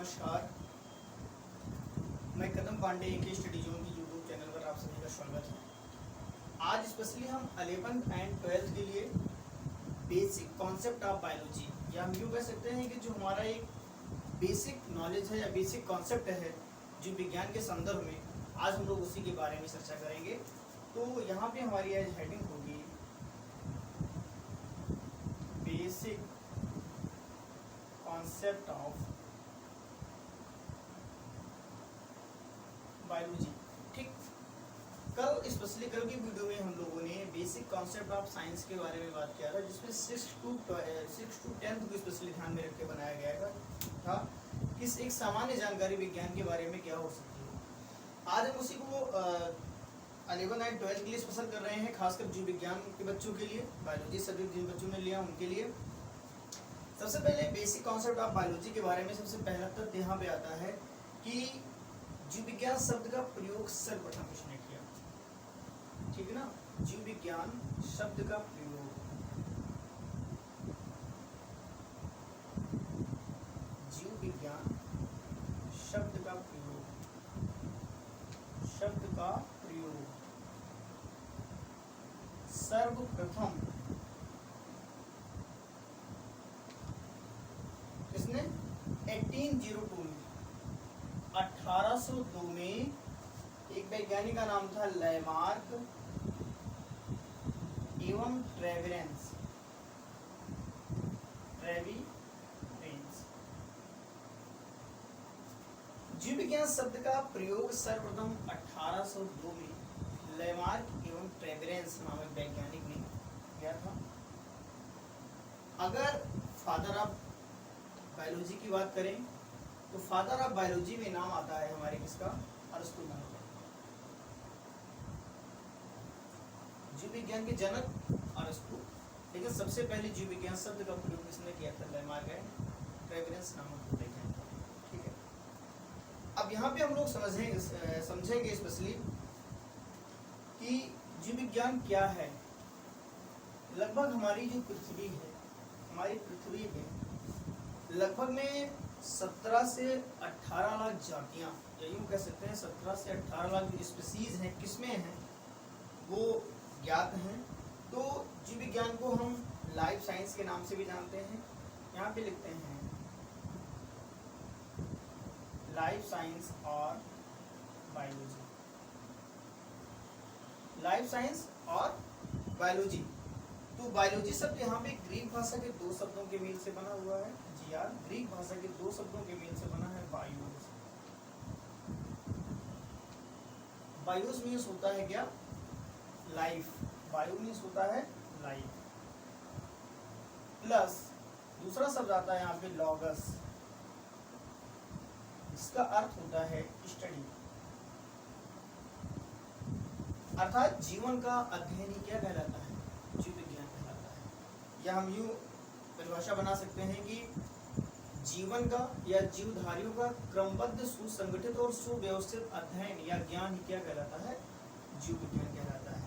नमस्कार, मैं कदम पांडे के स्टडी जोन की यूट्यूब चैनल पर आप सभी का स्वागत है। आज स्पेशली हम 11th एंड 12th के लिए बेसिक कॉन्सेप्ट ऑफ बायोलॉजी या हम यूँ कह सकते हैं कि जो हमारा एक बेसिक नॉलेज है या बेसिक कॉन्सेप्ट है जो विज्ञान के संदर्भ में, आज हम लोग उसी के बारे में चर्चा करेंगे। तो यहाँ पे हमारी आज हेडिंग होगी बेसिक कॉन्सेप्ट ऑफ बायोलॉजी। ठीक, स्पेशली कल की वीडियो में हम लोगों ने बेसिक कॉन्सेप्ट ऑफ साइंस के बारे में बात किया था, जिसमें 6 to 10th को स्पेशली ध्यान में रख के बनाया गया था किस एक सामान्य जानकारी विज्ञान के बारे में क्या हो सकती है। आज हम उसी को 11 एंड 12 के लिए स्पेशल कर रहे हैं, खासकर जीव विज्ञान के बच्चों के लिए, बायोलॉजी सब्जेक्ट जिन बच्चों ने लिया उनके लिए। सबसे पहले बेसिक कॉन्सेप्ट ऑफ बायोलॉजी के बारे में सबसे पहला तथ्य यहाँ पे आता है कि जीव विज्ञान शब्द का प्रयोग सर्वप्रथम किसने किया। ठीक है ना, जीव विज्ञान शब्द का प्रयोग, जीव विज्ञान शब्द का प्रयोग सर्वप्रथम किसने 1802 में एक वैज्ञानिक का नाम था लैमार्क एवं ट्रेविरेंस। जीव विज्ञान शब्द का प्रयोग सर्वप्रथम 1802 में लैमार्क एवं ट्रेविरेंस नामक वैज्ञानिक ने किया था। अगर फादर ऑफ बायोलॉजी की बात करें तो फादर ऑफ बायोलॉजी में नाम आता है हमारे किसका, अरस्तु नाम का। जीव विज्ञान के जनक अरस्तु, लेकिन सबसे पहले जीव विज्ञान शब्द का प्रयोग किसने किया था, लैमार्क एंड ट्रेविरेंस नामक वैज्ञानिक। ठीक है, अब यहाँ पे हम लोग समझेंगे स्पेशली कि जीव विज्ञान क्या है। लगभग हमारी जो पृथ्वी है, हमारी पृथ्वी में लगभग में 17 से 18 लाख जातियाँ, या यूँ कह सकते हैं 17 से 18 लाख जो स्पीसीज हैं, किस्में हैं, वो ज्ञात हैं। तो जीव विज्ञान को हम लाइफ साइंस के नाम से भी जानते हैं। यहाँ पे लिखते हैं लाइफ साइंस और बायोलॉजी, लाइफ साइंस और बायोलॉजी। तो बायोलॉजी शब्द यहाँ पे ग्रीक भाषा के दो शब्दों के मेल से बना हुआ है। जी यार, ग्रीक भाषा के दो शब्दों के मेल से बना है बायोस। बायोस मीन्स होता है क्या, लाइफ। बायो मीन्स होता है लाइफ, प्लस दूसरा शब्द आता है यहाँ पे लॉगस, इसका अर्थ होता है स्टडी, अर्थात जीवन का अध्ययन ही क्या कहलाता है, जीव विज्ञान कहलाता है। या हम यूँ परिभाषा बना सकते हैं कि जीवन का या जीवधारियों का क्रमबद्ध, सुसंगठित और सुव्यवस्थित अध्ययन या ज्ञान ही क्या कहलाता है, जीव विज्ञान कहलाता है।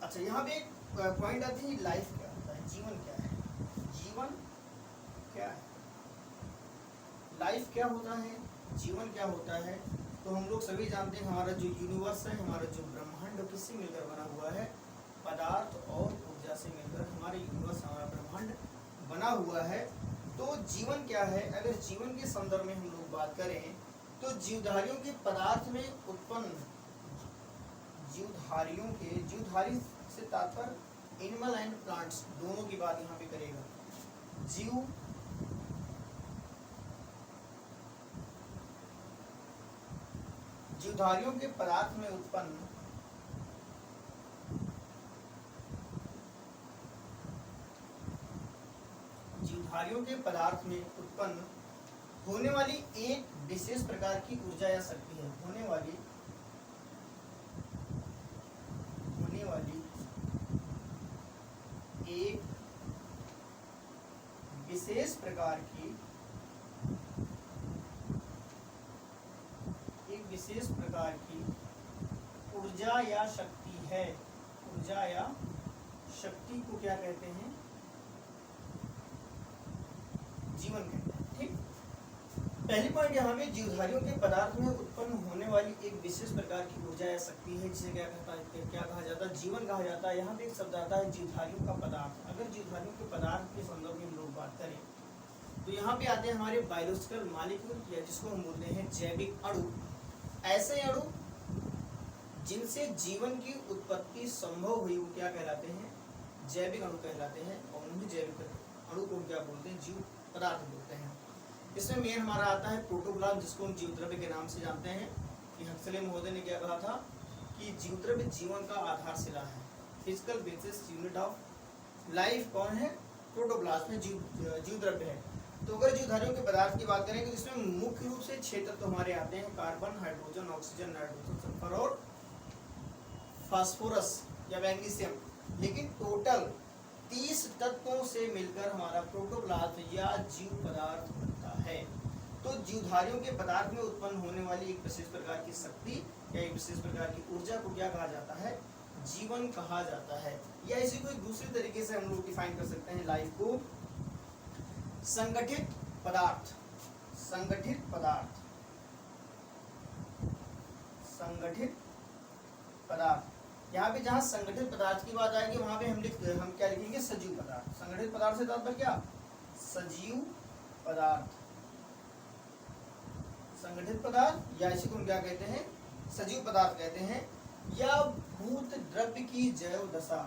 अच्छा, यहाँ पे एक पॉइंट आती है, लाइफ क्या होता है, जीवन क्या है, जीवन क्या है, लाइफ क्या होता है, जीवन क्या होता है। तो हम लोग सभी जानते हैं हमारा जो यूनिवर्स है, हमारा जो ब्रह्मांड, किससे मिलकर बना हुआ है, पदार्थ और ऊर्जा से मिलकर हमारे यूनिवर्स, हमारा ब्रह्मांड बना हुआ है। तो जीवन क्या है, अगर जीवन के संदर्भ में हम लोग बात करें तो जीवधारियों के पदार्थ में उत्पन्न, जीवधारी से तात्पर्य एनिमल एंड प्लांट्स दोनों की बात यहाँ पे करेगा। जीवधारियों के पदार्थ में उत्पन्न होने वाली एक विशेष प्रकार की ऊर्जा या शक्ति है, होने वाली एक विशेष प्रकार की ऊर्जा या शक्ति है। ऊर्जा या शक्ति को क्या कहते हैं, जीवन कहते हैं। ठीक, पहली पॉइंट यहाँ पे जीवधारियों के पदार्थ में उत्पन्न होने वाली एक विशेष प्रकार की ऊर्जा या शक्ति है, जिसे क्या कहा जाता है, जीवन कहा जाता है। यहाँ पे एक शब्द आता है जीवधारियों का पदार्थ। अगर जीवधारियों के पदार्थ के संदर्भ में हम लोग बात करें तो यहाँ पे आते हैं हमारे बायोलॉजिकल मॉलिक्यूल, या जिसको हम बोलते हैं जैविक अणु। ऐसे अणु जिनसे जीवन की उत्पत्ति संभव हुई वो क्या कहलाते हैं, जैविक अणु कहलाते हैं। और उन्हीं जैविक अणु को क्या बोलते हैं, जीव पदार्थ बोलते हैं। इसमें मेन हमारा आता है प्रोटोप्लाज्म, जिसको हम जीवद्रव्य के नाम से जानते हैं। कि हक्सले महोदय ने क्या कहा था कि जीवद्रव्य जीवन का आधारशिला है, physical basis unit of life. कौन है, प्रोटोप्लाज्म में जीवद्रव्य है। तो अगर जीवधारियों के पदार्थ की बात करें तो इसमें मुख्य रूप से 6 तत्व हमारे आते हैं, carbon, hydrogen, oxygen, nitrogen, sulphur और फास्फोरस या मैग्नीशियम। लेकिन टोटल 30 तत्वों से मिलकर हमारा प्रोटोप्लाज्म या जीव पदार्थ बनता है। तो जीवधारियों के पदार्थ में उत्पन्न होने वाली एक विशेष प्रकार की शक्ति या एक विशेष प्रकार की ऊर्जा को क्या कहा जाता है, जीवन कहा जाता है। या इसी को एक दूसरी तरीके से हम लोग डिफाइन कर सकते हैं लाइफ को, संगठित पदार्थ। संगठित पदार्थ, संगठित पदार्थ। यहाँ पे जहाँ संगठित पदार्थ की बात आएगी वहां पे हम क्या लिखेंगे, सजीव पदार्थ। संगठित पदार्थ से तात्पर्य क्या, सजीव पदार्थ। संगठित पदार्थ या इसी को हम क्या कहते हैं, सजीव पदार्थ कहते हैं। या भूत द्रव्य की जैव दशा,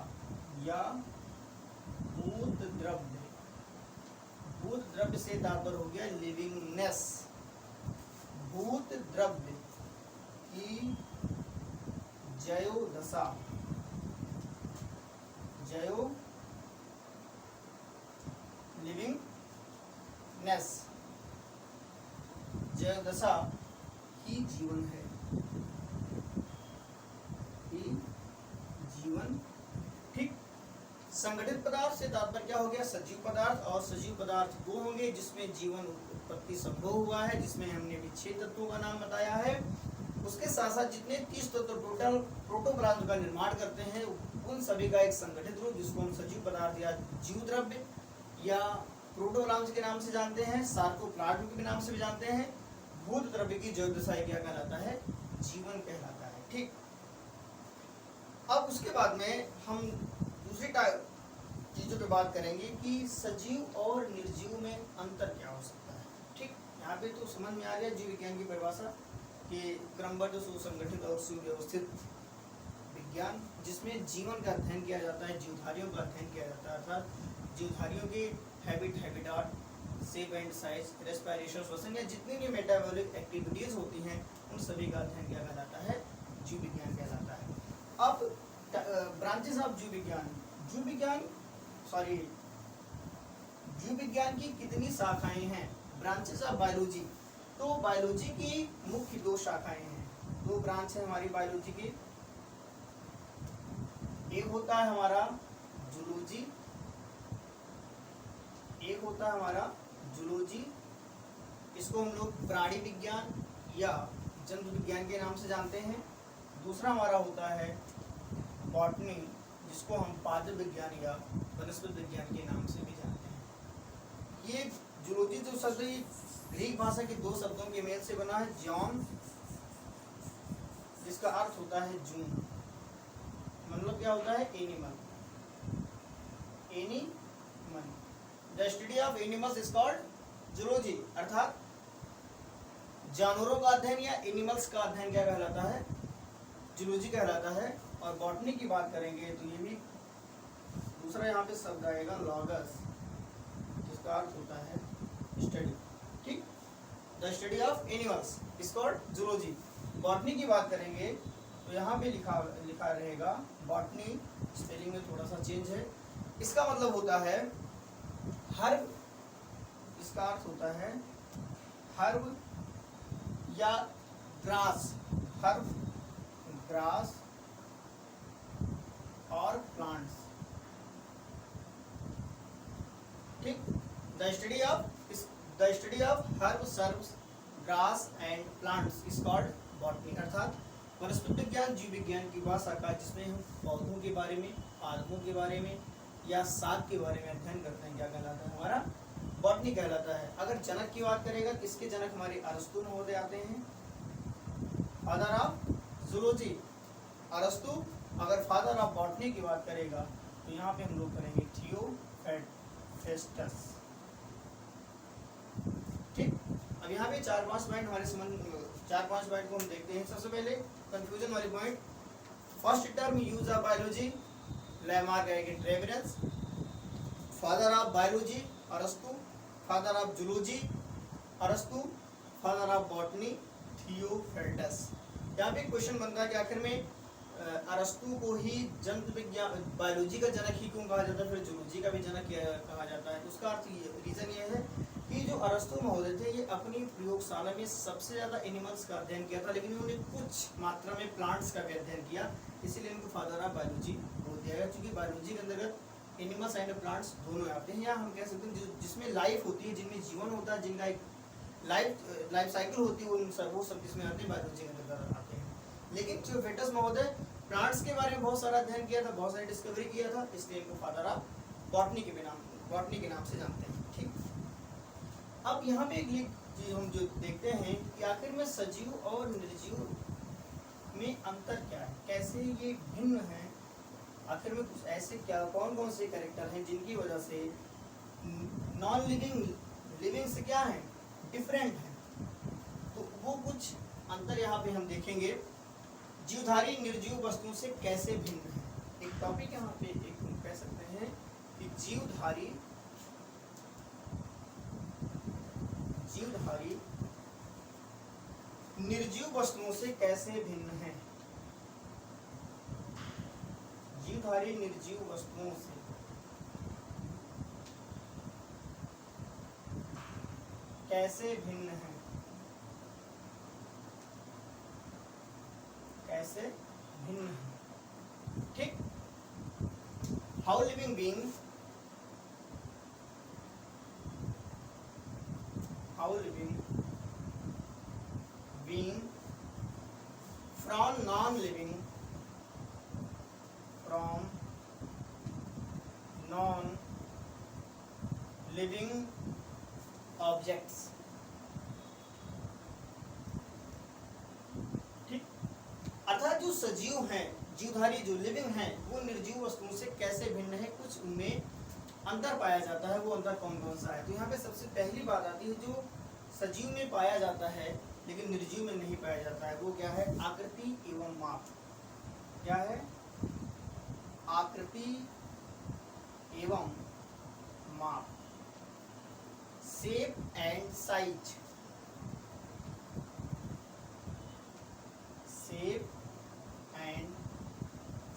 या भूत द्रव्य, भूत द्रव्य से तात्पर्य हो गया लिविंगनेस। भूत द्रव्य की जैव दशा, जैव लिविंगनेस, जैव दशा ही जीवन है, ही जीवन। ठीक। संगठित पदार्थ से तात्पर्य क्या हो गया, सजीव पदार्थ। और सजीव पदार्थ वो होंगे जिसमें जीवन उत्पत्ति संभव हुआ है, जिसमें हमने भी 6 तत्वों का नाम बताया है। उसके साथ साथ जितने 30 तत्व टोटल प्रोटोप्लाज्म का निर्माण करते हैं उन सभी का एक संगठित रूप, जिसको हम सजीव पदार्थ या जीव द्रव्य या प्रोटोप्लाज्म के नाम से जानते हैं, सार्कोप्लाज्म के नाम से भी जानते हैं। भूत द्रव्य की जैव दशा क्या कहलाता है, जीवन कहलाता है। ठीक। अब उसके बाद में हम दूसरी चीजों पे बात करेंगे कि सजीव और निर्जीव में अंतर क्या हो सकता है। ठीक। यहाँ पे तो समझ में आ गया जीव विज्ञान की परिभाषा कि क्रमबद्ध, सुसंगठित और सुव्यवस्थित विज्ञान, जिसमें जीवन का अध्ययन किया जाता है, जीवधारियों का अध्ययन किया जाता है। अर्थात जीवधारियों के habitat, shape and size, respiration, श्वसन या जितनी भी मेटाबॉलिक एक्टिविटीज होती हैं उन सभी का अध्ययन क्या कहलाता है, जीव विज्ञान कहलाता है। अब ब्रांचेस ऑफ जीव विज्ञान, जीव विज्ञान की कितनी शाखाएं हैं, ब्रांचेस ऑफ बायोलॉजी। तो बायोलॉजी की मुख्य 2 शाखाएं हैं, 2 ब्रांच है हमारी बायोलॉजी की। एक होता है हमारा जूलॉजी, एक होता है हमारा जूलॉजी, इसको हम लोग प्राणी विज्ञान या जंतु विज्ञान के नाम से जानते हैं। दूसरा हमारा होता है बॉटनी, जिसको हम पादप विज्ञान या वनस्पति विज्ञान के नाम से भी जानते हैं। ये जूलॉजी जो शब्द ग्रीक भाषा के 2 शब्दों के मेल से बना है, जॉन जिसका अर्थ होता है जून, मतलब क्या होता है, animal. The study of animals is called zoology, अर्थात जानवरों का अध्ययन या एनिमल्स का अध्ययन क्या कहलाता है, जूलॉजी कहलाता है। और बॉटनी की बात करेंगे तो ये भी दूसरा यहाँ पे शब्द आएगा लॉगस, जिसका अर्थ होता है स्टडी। ठीक। The study of animals is called zoology. Botany की बात करेंगे तो यहाँ पे लिखा रहेगा बॉटनी, स्पेलिंग में थोड़ा सा चेंज है। इसका मतलब होता है हर्ब, इसका अर्थ होता है हर्ब या ग्रास, हर्ब, ग्रास और प्लांट्स। ठीक। The study of herbs, grass and plants is called botany, अर्थात वनस्पति विज्ञान जीव विज्ञान की वह शाखा जिसमें हम पौधों के बारे में, पादपों के बारे में या साग के बारे में अध्ययन करते हैं, क्या कहलाता है हमारा बॉटनी कहलाता है। अगर जनक की बात करेगा, किसके जनक हमारे अरस्तु महोदय आते हैं, फादर ऑफ जूलॉजी अरस्तु। अगर फादर ऑफ बॉटनी की बात करेगा तो यहाँ पे हम लोग करेंगे थियोफेस्टस। ठीक, अब यहाँ पे 4-5 पॉइंट हमारे समझ 4-5 पॉइंट को हम देखते हैं। सबसे पहले कंफ्यूजन वाले point, first term use of biology, Lamarck आएगी ट्रेविरस। फादर ऑफ बायोलॉजी अरस्तु, फादर ऑफ जूलॉजी अरस्तु, फादर ऑफ बॉटनी थियोफिल्टस। यहाँ पे क्वेश्चन बनता है कि आखिर में अरस्तु को ही जंतु विज्ञान बायोलॉजी का जनक ही क्यों कहा जाता है, फिर जूलॉजी का भी जनक कहा जाता है। उसका अर्थ रीजन ये है कि जो अरस्तु महोदय थे ये अपनी प्रयोगशाला में सबसे ज्यादा एनिमल्स का अध्ययन किया था, लेकिन उन्होंने कुछ मात्रा में प्लांट्स का भी अध्ययन किया, इसीलिए इनको फादर ऑफ बायोलॉजी बोल दिया गया। क्योंकि बायोलॉजी के अंतर्गत एनिमल्स एंड प्लांट्स दोनों आते हैं, या हम कह सकते हैं जिसमें लाइफ होती है, जिनमें जीवन होता है, जिनका एक लाइफ साइकिल होती है, वो सब जिसमें आते हैं बायोलॉजी के अंतर्गत आते हैं। लेकिन थियोफिल्टस महोदय प्लांट्स के बारे में बहुत सारा अध्ययन किया था, बहुत सारी डिस्कवरी किया था, इसलिए इनको फादर ऑफ बॉटनी के नाम से जानते हैं। ठीक, अब यहाँ पे एक चीज हम जो देखते हैं कि आखिर में सजीव और निर्जीव में अंतर क्या है, कैसे ये भिन्न है, आखिर में कुछ ऐसे क्या कौन से कैरेक्टर हैं जिनकी वजह से नॉन लिविंग से क्या है, डिफरेंट है। तो वो कुछ अंतर यहाँ पे हम देखेंगे। जीवधारी निर्जीव वस्तुओं से कैसे भिन्न है, एक टॉपिक यहाँ पे एक हम कह सकते हैं कि जीवधारी निर्जीव वस्तुओं से कैसे भिन्न है। जीवधारी निर्जीव वस्तुओं से कैसे भिन्न है, कैसे भिन्न है। ठीक, how living being from non-living objects। ठीक, अर्थात जो सजीव हैं, जीवधारी जो लिविंग हैं, वो निर्जीव वस्तुओं से कैसे भिन्न है, कुछ उनमें अंतर पाया जाता है। वो अंतर कौन कौन सा है, तो यहाँ पे सबसे पहली बात आती है जो सजीव में पाया जाता है लेकिन निर्जीव में नहीं पाया जाता है, वो क्या है, आकृति एवं माप। क्या है, आकृति एवं माप, shape and size, shape and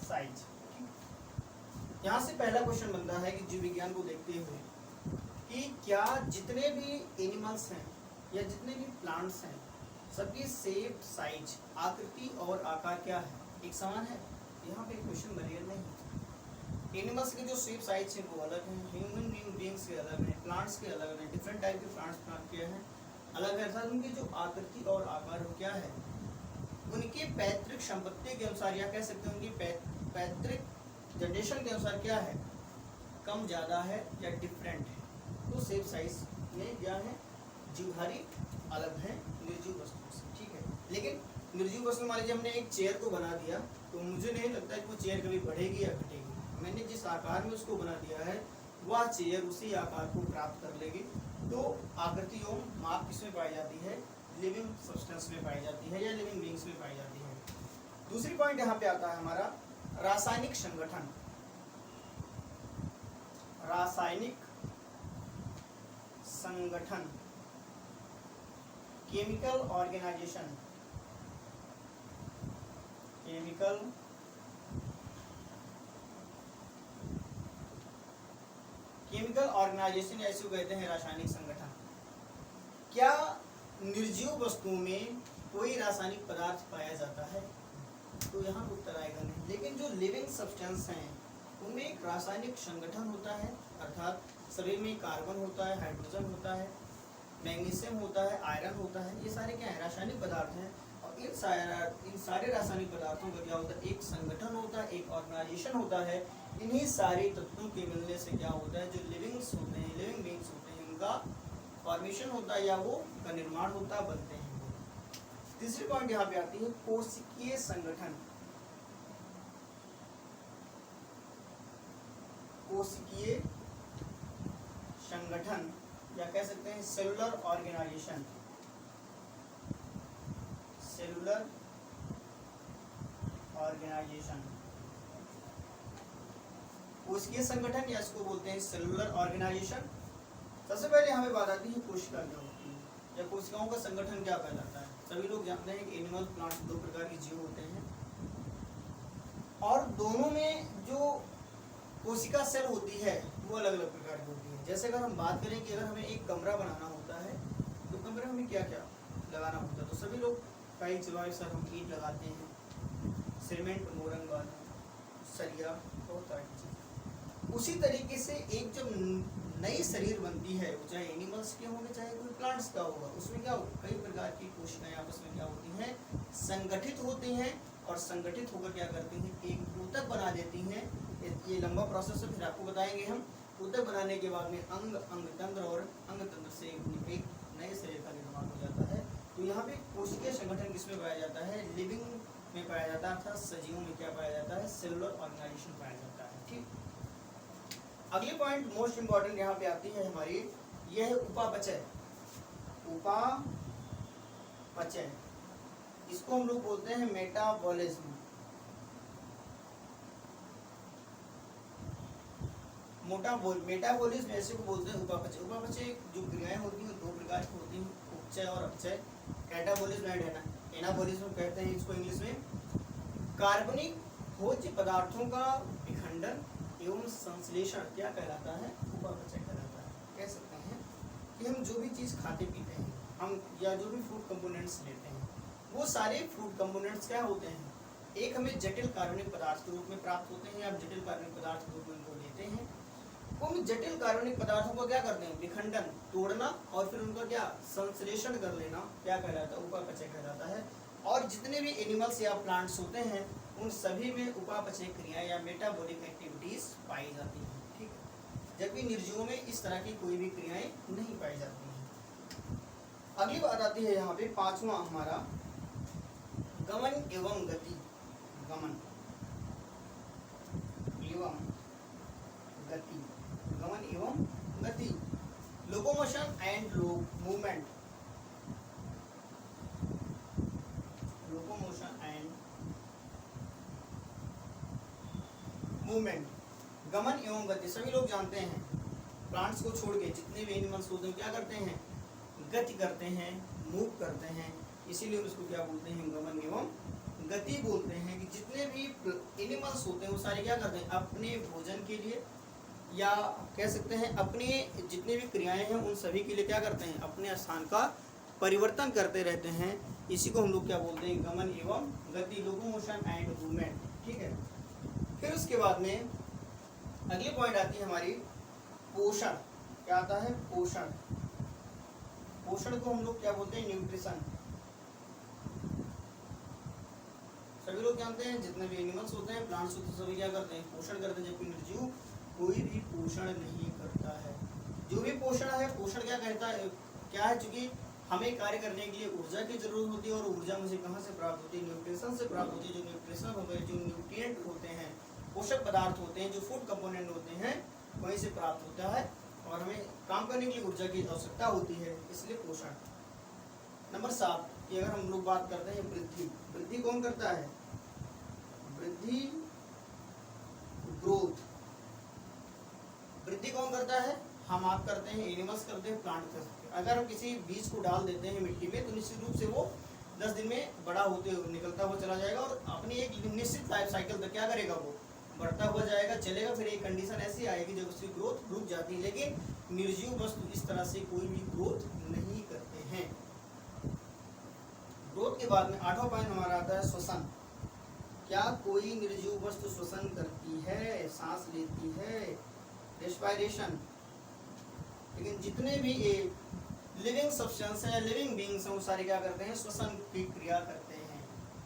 size. यहाँ से पहला क्वेश्चन बनता है कि जीव विज्ञान को देखते हुए कि क्या जितने भी एनिमल्स हैं या जितने भी प्लांट्स हैं, सबकी शेप, साइज, आकृति और आकार क्या है, एक समान है। यहाँ पे क्वेश्चन क्लियर नहीं। एनिमल्स के जो शेप, साइज है वो अलग हैं, ह्यूमन बीइंग्स के अलग हैं, प्लांट्स के अलग हैं, डिफरेंट टाइप के प्लांट के हैं अलग है। अर्थात उनकी जो आकृति और आकार क्या है, उनके पैतृक संपत्ति के अनुसार, या कह सकते हैं उनकी पैतृक जनरेशन के अनुसार क्या है, कम ज्यादा है या डिफरेंट है। तो शेप साइज में क्या है, जीवधारी अलग है निर्जीव वस्तुओं से। ठीक है, लेकिन निर्जीव वस्तु मान लीजिए हमने एक चेयर को बना दिया, तो मुझे नहीं लगता कि वो चेयर कभी बढ़ेगी या घटेगी। मैंने जिस आकार में उसको बना दिया है वह चेयर उसी आकार को प्राप्त कर लेगी। तो आकृति और माप किसमें पाई जाती है, लिविंग सब्सटेंस में पाई जाती है या लिविंग बीइंग्स में पाई जाती है। दूसरी पॉइंट यहाँ पे आता है हमारा रासायनिक संगठन। रासायनिक संगठन, केमिकल ऑर्गेनाइजेशन, केमिकल ऑर्गेनाइजेशन ऐसे कहते हैं रासायनिक संगठन। क्या निर्जीव वस्तुओं में कोई रासायनिक पदार्थ पाया जाता है, तो यहाँ उत्तर आएगा नहीं। लेकिन जो लिविंग सब्सटेंस हैं उनमें एक रासायनिक संगठन होता है, अर्थात शरीर में कार्बन होता है, हाइड्रोजन होता है, मैग्नीशियम होता है, आयरन होता है, ये सारे क्या है, रासायनिक पदार्थ हैं। और इन सारे रासायनिक पदार्थों का क्या होता है, एक संगठन होता है, एक ऑर्गेनाइजेशन होता है। इन्हीं सारे तत्वों के मिलने से क्या होता है, जो लिविंग्स होते हैं, लिविंग बीइंग्स होते हैं, उनका फॉर्मेशन होता है या वो का निर्माण होता है, बनते हैं। तीसरी पॉइंट यहाँ पे आती है कोशिकीय संगठन। कोशिकीय संगठन या कह सकते हैं सेलुलर ऑर्गेनाइजेशन। सेलुलर ऑर्गेनाइजेशन, कोशिकीय संगठन या इसको बोलते हैं सेलुलर ऑर्गेनाइजेशन। सबसे पहले हमें बात आती है कोशिका क्या होती है या कोशिकाओं का संगठन क्या कहलाता है। सभी लोग जानते हैं कि एनिमल प्लांट दो प्रकार के जीव होते हैं और दोनों में जो कोशिका सेल होती है वो अलग अलग प्रकार की होती है। जैसे अगर हम बात करें कि अगर हमें एक कमरा बनाना होता है तो कमरे में क्या क्या लगाना होता है, तो सभी लोग कई जगह सर हम ईंट लगाते हैं, सीमेंट, मोरंग वाला, सरिया, बहुत सारी चीज़। उसी तरीके से एक जब नई शरीर बनती है, चाहे एनिमल्स के होंगे चाहे कोई प्लांट्स का होगा, उसमें क्या कई प्रकार की कोशिकाएं आपस में क्या होती हैं, संगठित होती हैं और संगठित होकर क्या करती हैं, एक ऊतक बना देती हैं। ये लंबा प्रोसेस है, फिर आपको बताएंगे हम। ऊतक बनाने के बाद में अंग, अंग तंत्र और अंग तंत्र से एक नए शरीर का निर्माण हो जाता है। तो यहाँ पे कोशिकीय संगठन किसमें पाया जाता है, लिविंग में पाया जाता है, अर्थात सजीवों में क्या पाया जाता है, सेलुलर ऑर्गेनाइजेशन पाया जाता है। ठीक, अगली पॉइंट मोस्ट इंपॉर्टेंट यहाँ पे आती है हमारी, यह है उपापचय। उपापचय, इसको हम लोग बोलते हैं मेटाबॉलिज्म। मेटाबॉलिज्म ऐसे को बोलते हैं उपापचय। उपापचय जो क्रियाएं होती हैं दो प्रकार की होती हैं, उपचय और अपचय। कैटाबॉलिज्म एंड एनाबॉलिज्म कहते हैं इसको इंग्लिश में। कार्बनिक भोज्य पदार्थों का विखंडन एवं संश्लेषण क्या कहलाता है, उपापचय कहलाता है। कह सकते हैं कि हम जो भी चीज़ खाते पीते हैं, हम या जो भी फूड कंपोनेंट्स लेते हैं, वो सारे फूड कंपोनेंट्स क्या होते हैं, एक हमें जटिल कार्बनिक पदार्थ के रूप में प्राप्त होते हैं। आप जटिल कार्बनिक पदार्थ के रूप में उनको लेते हैं, उन जटिल कार्बनिक पदार्थों को क्या करते हैं, विखंडन, तोड़ना और फिर उनका क्या संश्लेषण कर लेना, क्या कहलाता है, उपापचय कहलाता है। और जितने भी एनिमल्स या प्लांट्स होते हैं उन सभी में उपापचय क्रियाएं या मेटाबॉलिक एक्टिविटीज पाई जाती हैं। ठीक है, जबकि निर्जीवों में इस तरह की कोई भी क्रियाएं नहीं पाई जाती हैं। अगली बात आती है यहाँ पे पांचवा हमारा, गमन एवं गति। गमन एवं गति, गमन एवं गति, locomotion and movement. Locomotion and movement, गमन एवं गति। सभी लोग जानते हैं प्लांट्स को छोड़ के जितने भी एनिमल्स होते हैं क्या करते हैं, गति करते हैं, मूव करते हैं, इसीलिए उसको क्या बोलते हैं, गमन एवं गति बोलते हैं। कि जितने भी एनिमल्स होते हैं वो सारे क्या करते हैं, अपने भोजन के लिए या कह सकते हैं अपने जितने भी क्रियाएं हैं उन सभी के लिए क्या करते हैं, अपने स्थान का परिवर्तन करते रहते हैं। इसी को हम लोग क्या बोलते हैं, गमन एवं गति, लोकोमोशन एंड मूवमेंट। ठीक है, फिर उसके बाद में अगली पॉइंट आती है हमारी पोषण। क्या आता है, पोषण। पोषण को हम लोग क्या बोलते हैं, न्यूट्रिशन। सभी लोग जानते हैं जितने भी एनिमल्स होते हैं, प्लांट्स होते हैं, सभी क्या करते हैं, पोषण करते हैं। जबकि निर्जीव कोई भी पोषण नहीं करता है। जो भी पोषण है, पोषण क्या कहता है, क्या है, चूंकि हमें कार्य करने के लिए ऊर्जा की जरूरत होती है और ऊर्जा मुझे कहाँ से प्राप्त होती है, न्यूट्रिशन से प्राप्त होती है। जो न्यूट्रिशन हो गए, जो न्यूट्रिएंट होते हैं, पोषक पदार्थ होते हैं, जो फूड कंपोनेंट होते हैं, वहीं से प्राप्त होता है और हमें काम करने के लिए ऊर्जा की आवश्यकता होती है, इसलिए पोषण। नंबर 7 की अगर हम लोग बात करते हैं वृद्धि। वृद्धि कौन करता है, वृद्धि, ग्रोथ। वृद्धि कौन करता है, हम आप करते हैं, एनिमल्स करते हैं, प्लांट करते हैं। अगर हम किसी बीज को डाल देते हैं मिट्टी में तो निश्चित रूप से वो 10 दिन में बड़ा होते हुए निकलता हुआ चला जाएगा और अपनी एक निश्चित लाइफ साइकिल तक क्या करेगा, वो बढ़ता हुआ जाएगा, चलेगा। फिर एक कंडीशन ऐसी आएगी जब उसकी ग्रोथ रुक जाती है। लेकिन निर्जीव वस्तु इस तरह से कोई भी ग्रोथ नहीं करते हैं। ग्रोथ के बाद में 8वां पॉइंट हमारा आता है श्वसन। क्या कोई निर्जीव वस्तु श्वसन करती है, सांस लेती है, रेस्पिरेशन। लेकिन जितने भी लिविंग सब्सटेंस है, लिविंग बीइंग्स हैं, वो सारे क्या करते हैं, श्वसन की क्रिया करते हैं।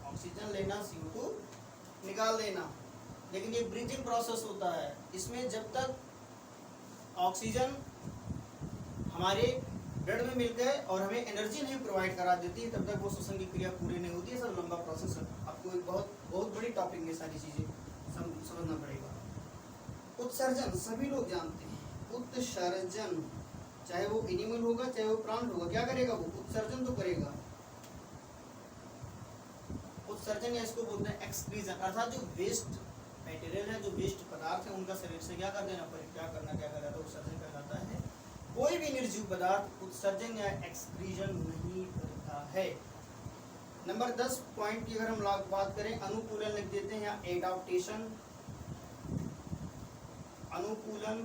ऑक्सीजन लेना, CO2 निकाल देना। लेकिन ये ब्रीथिंग प्रोसेस होता है, इसमें जब तक ऑक्सीजन हमारे ब्लड में मिलकर और हमें एनर्जी नहीं प्रोवाइड करा देती है, तब तक वो श्वसन की क्रिया पूरी नहीं होती है। सब लंबा प्रोसेस है, आपको एक बहुत बहुत बड़ी टॉपिक में सारी चीजें समझना पड़ेगा। उत्सर्जन सभी लोग जानते हैं, उत्सर्जन चाहे वो एनिमल होगा चाहे वो प्लांट होगा, क्या करेगा वो उत्सर्जन तो करेगा। उत्सर्जन या इसको बोलते हैं एक्सक्रीजन, अर्थात जो वेस्ट मटेरियल है, जो वेस्ट पदार्थ है, उनका शरीर से क्या कर देना, परित्याग करना, क्या कहलाता है, उत्सर्जन कहलाता है। कोई भी निर्जीव पदार्थ उत्सर्जन या एक्सक्रीजन नहीं करता है। नंबर 10 पॉइंट की अगर हम बात करें, अनुकूलन लिख देते हैं या एडाप्टेशन। अनुकूलन,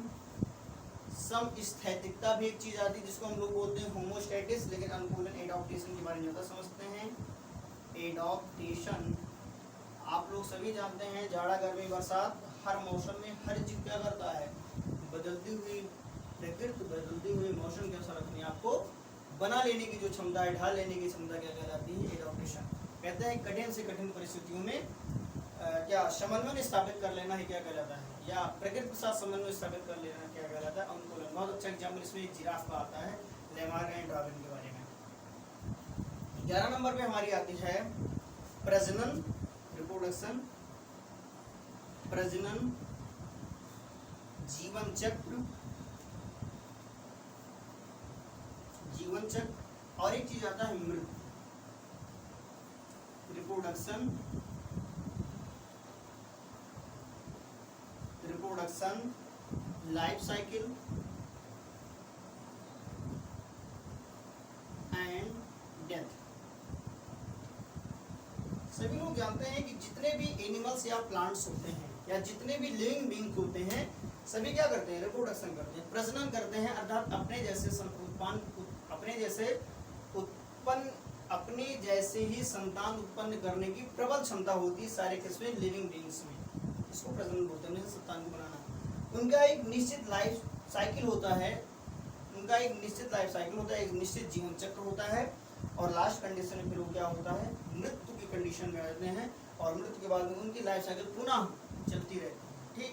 समस्थैतिकता भी एक चीज आती है जिसको हम लोग बोलते हैं होमोस्टैटिस, लेकिन अनुकूलन एडाप्टेशन के बारे में ज्यादा समझते हैं। एडाप्टेशन आप लोग सभी जानते हैं, जाड़ा गर्मी बरसात हर मौसम में हर जीव क्या करता है, बदलती हुई प्रकृति, बदलती हुई मौसम के अनुसार अपने आप को बना लेने की जो क्षमता है, ढाल लेने की क्षमता क्या कहलाती है, एडाप्टेशन। कहते हैं कठिन से कठिन परिस्थितियों में क्या समन्वय स्थापित कर लेना है, क्या कहलाता है, या प्रकृति के साथ समन्वय स्थापित कर लेना क्या कहलाता है, अनुकूलन। बहुत अच्छा एग्जाम्पल इसमें एक जिराफ का आता है, लेमार्क एंड डार्विन के बारे में। 11 नंबर पे हमारी आती है प्रजनन, रिप्रोडक्शन, प्रजनन, जीवन चक्र, जीवन चक्र, और एक चीज आता है मृत्यु। Reproduction, reproduction, life cycle and death. सभी लोग जानते हैं कि जितने भी एनिमल्स या प्लांट्स होते हैं या जितने भी लिविंग बीइंग्स होते हैं, सभी क्या करते हैं, रिप्रोडक्शन करते हैं, प्रजनन करते हैं, अर्थात अपने जैसे ही संतान उत्पन्न करने की प्रबल क्षमता होती है सारे किस्में लिविंग बीइंग्स में। इसको प्रजनन बोलते हैं, संतान को बनाना। उनका एक निश्चित लाइफ साइकिल होता है, एक निश्चित जीवन चक्र होता है, और लास्ट कंडीशन में फिर वो क्या होता है, मृत्यु की कंडीशन में रहते हैं, और मृत्यु के बाद में उनकी लाइफ साइकिल पुनः चलती रहती है। ठीक,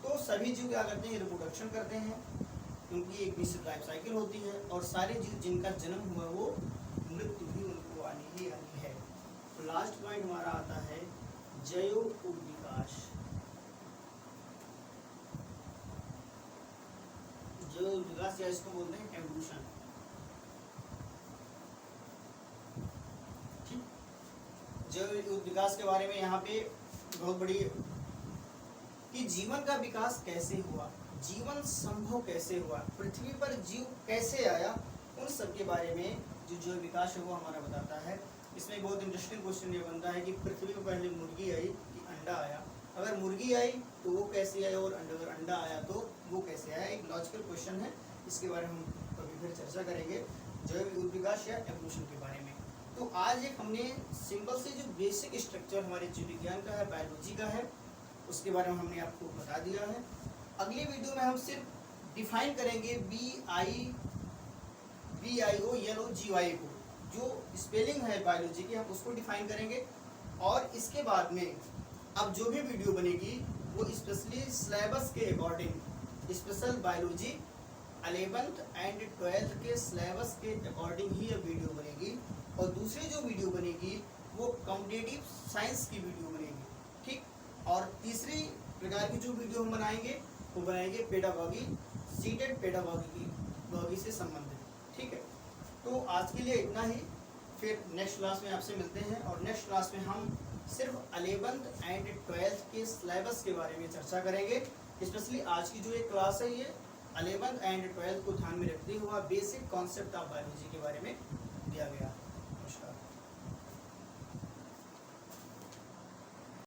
तो सभी जीव क्या करते हैं, रिप्रोडक्शन करते हैं, क्योंकि एक निश्चित लाइफ साइकिल होती है, और सारे जीव जिनका जन्म हुआ वो मृत्यु भी उनको आनी ही आनी है। तो लास्ट पॉइंट हमारा आता है जैव विकास। जैव विकास या इसको बोलते हैं एवोल्यूशन। जैव विकास के बारे में यहाँ पे बहुत बड़ी कि जीवन का विकास कैसे हुआ, जीवन संभव कैसे हुआ, पृथ्वी पर जीव कैसे आया, उन सब के बारे में जो विकास है वो हमारा बताता है। इसमें बहुत इंटरेस्टिंग क्वेश्चन ये बनता है कि पृथ्वी पर पहले मुर्गी आई कि अंडा आया, अगर मुर्गी आई तो वो कैसे आया, और अगर अंडा आया तो वो कैसे आया, एक लॉजिकल क्वेश्चन है। इसके बारे में हम कभी फिर चर्चा करेंगे, जैव विकास या एवोल्यूशन के बारे में। तो आज एक हमने सिंपल से जो बेसिक स्ट्रक्चर हमारे जीव विज्ञान का है, बायोलॉजी का है, उसके बारे में हमने आपको बता दिया है। अगले वीडियो में हम सिर्फ डिफाइन करेंगे BIOLOGY को, जो स्पेलिंग है बायोलॉजी की, हम उसको डिफाइन करेंगे। और इसके बाद में अब जो भी वीडियो बनेगी वो स्पेशली सिलेबस के according, special biology 11th and 12th के सिलेबस के अकॉर्डिंग ही ये वीडियो बनेगी। और दूसरी जो वीडियो बनेगी वो कॉम्पिटिटिव साइंस की वीडियो बनेगी। ठीक, और तीसरी प्रकार की जो वीडियो हम बनाएंगे वो बनाएंगे पेडागॉजी, सीटेड पेडागॉजी से संबंधित। ठीक है, तो आज के लिए इतना ही, फिर नेक्स्ट क्लास में आपसे मिलते हैं, और नेक्स्ट क्लास में हम सिर्फ 11th एंड 12th के सिलेबस के बारे में चर्चा करेंगे। स्पेशली आज की जो एक क्लास है ये 11th एंड 12th को ध्यान में रखते हुआ बेसिक कॉन्सेप्ट ऑफ बायोलॉजी के बारे में दिया गया। नमस्कार।